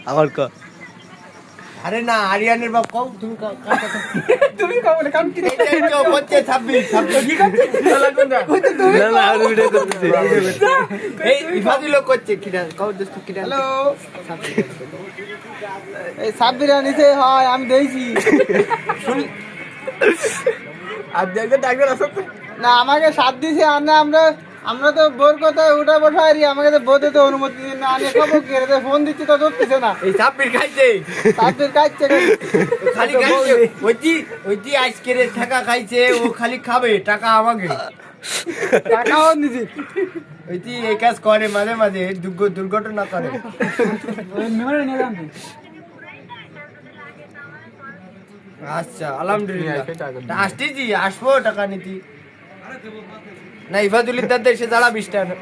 আবার ক আরে না আরিয়ানের বাপ কও তুমি তুমি কও বলে কাম কি এই তো করছে 26 কি করছে তুমি না না আর ভিডিও করতেছি এই ইফাদিলো করছে কিডা কও দোস্ত কিডা হ্যালো এই সাব্বিরা নিচে হয় আমি দেইছি শুনি আর দেখতে ডাক্তার আসো না আমাকে সাথ দিছে আর না আমরা তো বোর কথা উঠা বসাই আমাকে তো বোধে তো অনুমতি দিন না আমি খবর কে রে ফোন দিচ্ছি তো ধরতেছে না এই সাব্বির খাইছে সাব্বির কাটছে খালি খাইছে ওইটি আজকের টাকা খাইছে ও খালি খাবে টাকা আমাকে টাকাও নিছি ওইটি এই কাজ করে মাঝে মাঝে দুর্ঘটনা করে মেমোরি নিয়ে যান আচ্ছা আলহামদুলিল্লাহ আসতেছি আসবো টাকা নিতি না ইফাদুলির দাদা এসে দাঁড়া 20 টাকা